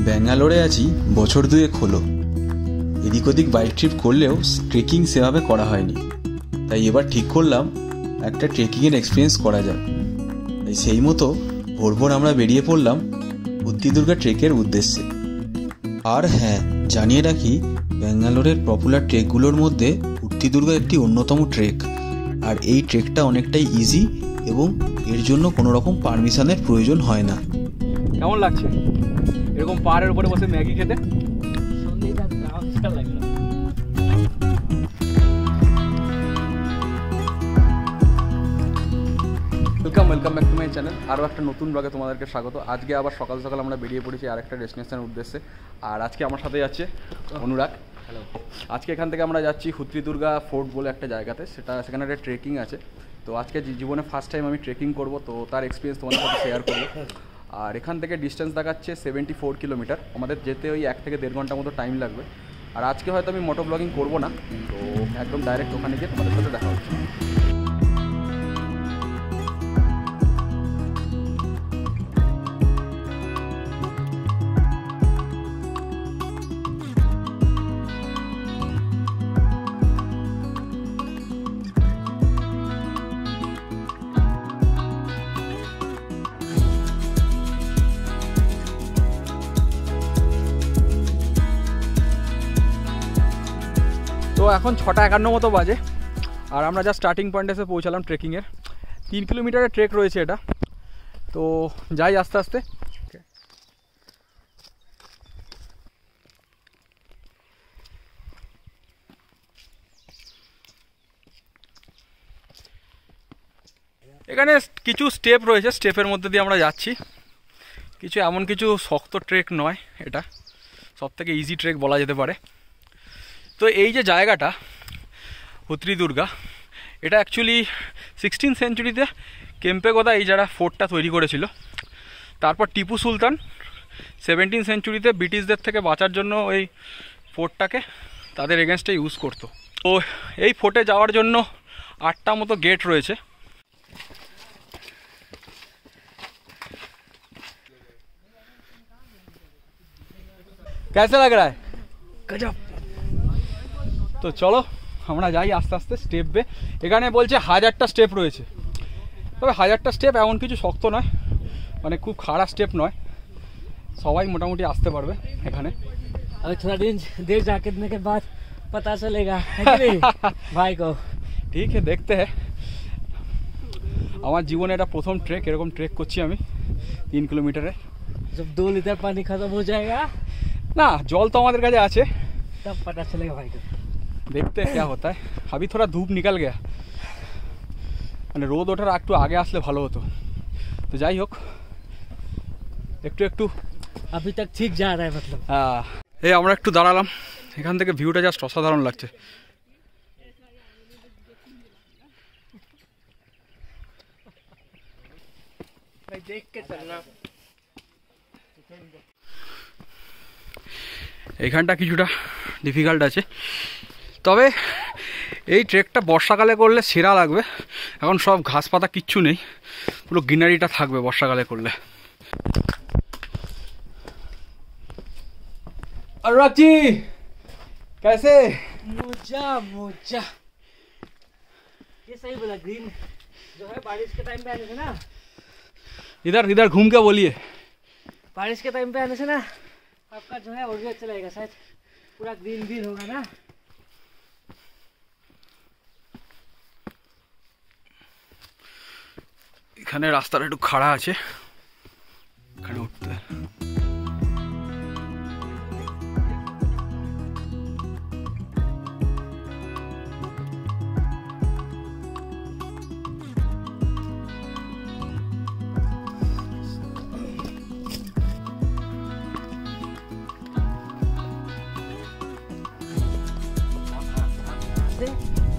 ব্যাঙ্গালোরে আছি বছর দুয়েক হলো। এদিক ওদিক বাইক ট্রিপ করলেও ট্রেকিং সেভাবে করা হয়নি, তাই এবার ঠিক করলাম একটা ট্রেকিংয়ের এক্সপিরিয়েন্স করা যাক। তাই সেই মতো ভোর ভোর আমরা বেরিয়ে পড়লাম উত্তিদুর্গা ট্রেকের উদ্দেশ্যে। আর হ্যাঁ, জানিয়ে রাখি, ব্যাঙ্গালোরের পপুলার ট্রেকগুলোর মধ্যে উত্তিদুর্গা একটি অন্যতম ট্রেক। আর এই ট্রেকটা অনেকটাই ইজি এবং এর জন্য কোনো রকম পারমিশনের প্রয়োজন হয় না। কেমন লাগছে এরকম পাহাড়ের উপরে বসে ম্যাগি খেতে? Welcome back to my channel. আরও একটা নতুন ব্লগে তোমাদেরকে স্বাগত। আজকে আবার সকাল সকাল আমরা বেরিয়ে পড়েছি আর একটা ডেস্টিনেশনের উদ্দেশ্যে। আর আজকে আমার সাথে যাচ্ছে অনুরাগ। হ্যালো। আজকে এখান থেকে আমরা যাচ্ছি উত্তিদুর্গা ফোর্ট বলে একটা জায়গাতে, সেখানে একটা ট্রেকিং আছে। তো আজকে জীবনে ফার্স্ট টাইম আমি ট্রেকিং করব, তো তার এক্সপিরিয়েন্স তোমাদের সাথে শেয়ার করবো। আর এখান থেকে ডিস্টেন্স দেখাচ্ছে 74 কিলোমিটার। আমাদের যেতে ওই 1 থেকে 1.5 ঘন্টার মতো টাইম লাগবে। আর আজকে হয়তো আমি মোটো ব্লগিং করবো না, তো একদম ডাইরেক্ট ওখানে গিয়ে তোমাদের সাথে দেখা হচ্ছে। তো এখন 6:51 মতো বাজে আর আমরা যা স্টার্টিং পয়েন্টে এসে পৌঁছালাম ট্রেকিংয়ের। 3 কিলোমিটারের ট্রেক রয়েছে এটা, তো যাই আস্তে আস্তে। এখানে কিছু স্টেপ রয়েছে, স্টেপের মধ্যে দিয়ে আমরা যাচ্ছি। এমন কিছু শক্ত ট্রেক নয়, এটা সবথেকে ইজি ট্রেক বলা যেতে পারে। তো এই যে জায়গাটা উত্তিদুর্গা, এটা অ্যাকচুয়ালি 16th সেঞ্চুরিতে কেম্পেগোদা এই যারা ফোর্টটা তৈরি করেছিল। তারপর টিপু সুলতান 17th সেঞ্চুরিতে ব্রিটিশদের থেকে বাঁচার জন্য ওই ফোর্টটাকে তাদের এগেনস্টে ইউজ করতো। তো এই ফোর্টে যাওয়ার জন্য 8টা মতো গেট রয়েছে। কেমন লাগ রা হ্যায়? গজব। তো চলো আমরা যাই আস্তে আস্তে স্টেপ বে। এখানে বলছে 1000টা স্টেপ রয়েছে, তবে 1000টা স্টেপ এমন কিছু শক্ত নয়, মানে খুব খারাপ স্টেপ নয়, সবাই মোটামুটি আসতে পারবে এখানে। अभी थोड़ा दिन देर जाने के बाद पता चलेगा भाई को। ঠিক আছে, দেখতে হ্যাঁ। আমার জীবনে এটা প্রথম ট্রেক, এরকম ট্রেক করছি আমি 3 কিলোমিটারে। जब 2 लीटर पानी खत्म हो जाएगा না, জল তো আমাদের কাছে আছে, तब पता चलेगा भाई को। देखते हैं क्या होता है। अभी थोड़ा धूप निकल गया, মানে রোদ ওঠার একটু আগে আসলে ভালো হতো। তো যাই হোক, একটু একটু अभी तक ठीक जा रहा है मतलब। হ্যাঁ, এই আমরা একটু দাঁড়ালাম, এখান থেকে ভিউটা জাস্ট অসাধারণ লাগছে। देख के चलना। এইখানটা কিছুটা ডিফিকাল্ট আছে, তবে এই ট্রেকটা বর্ষাকালে করলে সেরা লাগবে। এখন সব ঘাস পাতা কিচ্ছু নেই, পুরো গ্রিনারিটা থাকবে বর্ষাকালে করলে। अनुराग जी कैसे? मोजा मोजा, ये सही बोला। ग्रीन जो है बारिश के टाइम पे आने से ना, इधर इधर घूम के बोलिए। बारिश के टाइम पे आने से ना आपका जो है और भी अच्छा लगेगा, शायद पूरा ग्रीन ग्रीन होगा ना। এখানে রাস্তাটা একটু খাড়া আছে, এখানে উঠতে।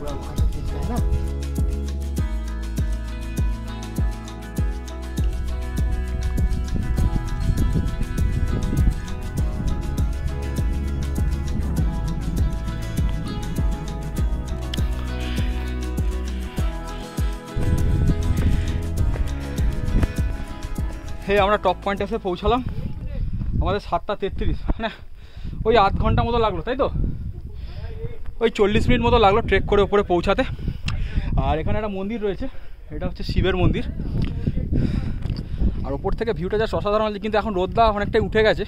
पूरा वहाँ से दिख रहा है ना। আমরা টপ পয়েন্টে এসে পৌঁছালাম। আমাদের 7:33, মানে ওই আধ ঘন্টা মতো লাগলো, তাই তো? ওই 40 মিনিট মতো লাগলো ট্রেক করে ওপরে পৌঁছাতে। আর এখানে একটা মন্দির রয়েছে, এটা হচ্ছে শিবের মন্দির। আর ওপর থেকে ভিউটা যা অসাধারণ লাগছে, কিন্তু এখন রোদটা অনেকটাই উঠে গেছে,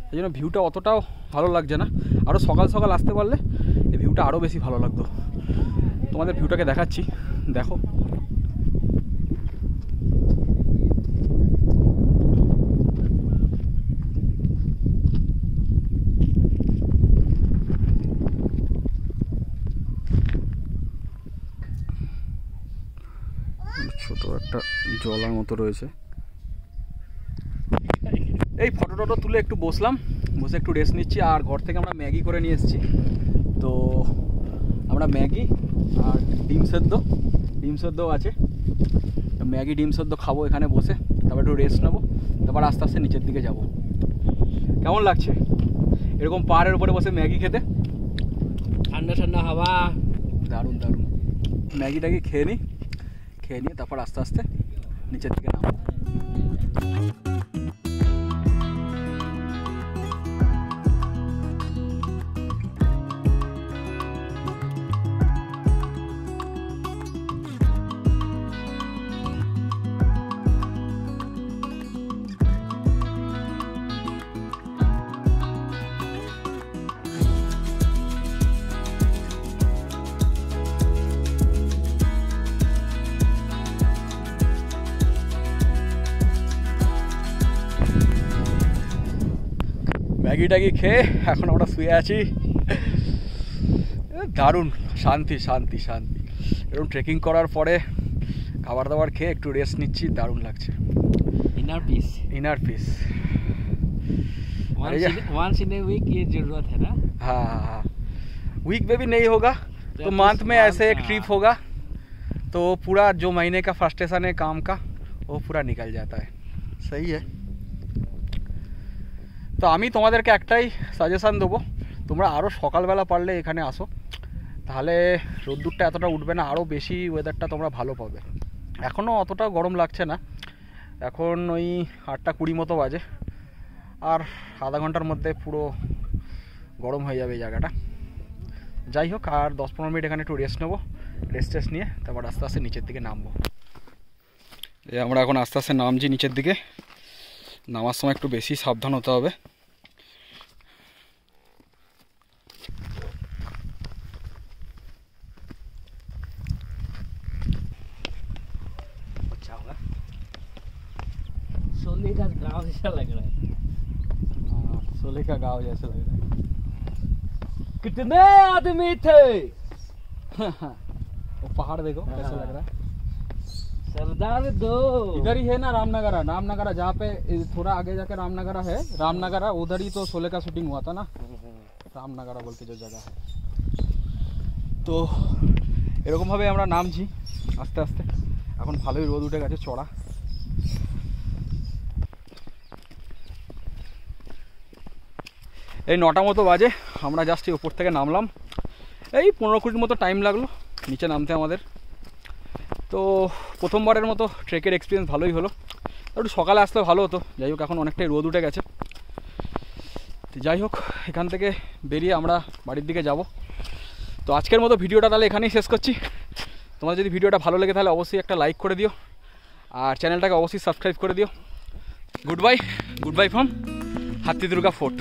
সেই জন্য ভিউটা অতটাও ভালো লাগছে না। আরও সকাল সকাল আসতে পারলে এই ভিউটা আরও বেশি ভালো লাগতো। তোমাদের ভিউটাকে দেখাচ্ছি, দেখো। ছোট একটা জলার মতো রয়েছে। এই ফটো টটো তুলে একটু বসলাম, বসে একটু রেস্ট নিচ্ছি। আর ঘর থেকে আমরা ম্যাগি করে নিয়ে এসেছি, তো আমরা ম্যাগি আর ডিম সেদ্ধও আছে। ম্যাগি ডিম সেদ্ধ খাবো এখানে বসে, তারপর একটু রেস্ট নেবো, তারপর আস্তে আস্তে নিচের দিকে যাব। কেমন লাগছে এরকম পাহাড়ের উপরে বসে ম্যাগি খেতে? ঠান্ডা ঠান্ডা হাওয়া, দারুণ দারুণ। ম্যাগিটাকে খেয়ে নিয়ে তারপর আস্তে আস্তে নিচের দিকে নামবো। ম্যাগি ট্যাগি খেয়ে এখন আমরা শুয়ে আছি। দারুণ শান্তি শান্তি শান্তি। এরকম ট্রেকিং করার পরে খাবার দাবার খেয়ে একটু রেস্ট নিচ্ছি, দারুণ লাগছে। Inner peace once in a week ये जरूरत है ना। हाँ, वीक में भी नहीं होगा तो मंथ में ऐसे एक ट्रिप होगा तो पूरा जो महीने का फ्रस्ट्रेशन है काम का वो पूरा निकल जाता है। सही है। তো আমি তোমাদেরকে একটাই সাজেশান দেবো, তোমরা আরও সকালবেলা পারলে এখানে আসো, তাহলে রোদ্দুরটা এতটা উঠবে না, আরও বেশি ওয়েদারটা তোমরা ভালো পাবে। এখনও অতটা গরম লাগছে না, এখন ওই 8:20 মতো বাজে, আর আধা ঘন্টার মধ্যে পুরো গরম হয়ে যাবে এই জায়গাটা। যাই হোক, আর 10-15 মিনিট এখানে একটু রেস্ট নেবো, রেস্ট নিয়ে তারপর আস্তে আস্তে নিচের দিকে নামবো। আমরা এখন আস্তে আস্তে নামছি নিচের দিকে। নামার সময় একটু বেশি সাবধান হতে হবে। सोले का गाँव जैसा लग रहा है। सोले का गाँव जैसा लग रहा है। कितने आदमी थे? वो पहाड़ देखो कैसा लग रहा है। सरदार दो इधर ही है ना रामनगरा, जहाँ पे थोड़ा आगे जाके रामनगरा है, रामनगरा उधर ही तो सोले का शूटिंग हुआ था ना, रामनगरा बोल के जो जगह है। তো এরকমভাবে আমরা নামছি আস্তে আস্তে। এখন ভালোই রোদ উঠে গেছে চড়া। এই 9টা মতো বাজে, আমরা জাস্ট এই ওপর থেকে নামলাম। এই 15-20 মতো টাইম লাগলো নিচে নামতে আমাদের। তো প্রথমবারের মতো ট্রেকের এক্সপিরিয়েন্স ভালোই হলো, একটু সকালে আসলে ভালো হতো। যাই হোক, এখন অনেকটাই রোদ উঠে গেছে। তো যাই হোক, এখান থেকে বেরিয়ে আমরা বাড়ির দিকে যাব। তো আজকের মতো ভিডিওটা তাহলে এখানেই শেষ করছি। তোমার যদি ভিডিওটা ভালো লেগে তাহলে অবশ্যই একটা লাইক করে দিও, আর চ্যানেলটাকে অবশ্যই সাবস্ক্রাইব করে দিও। Goodbye from Hatidurga fort.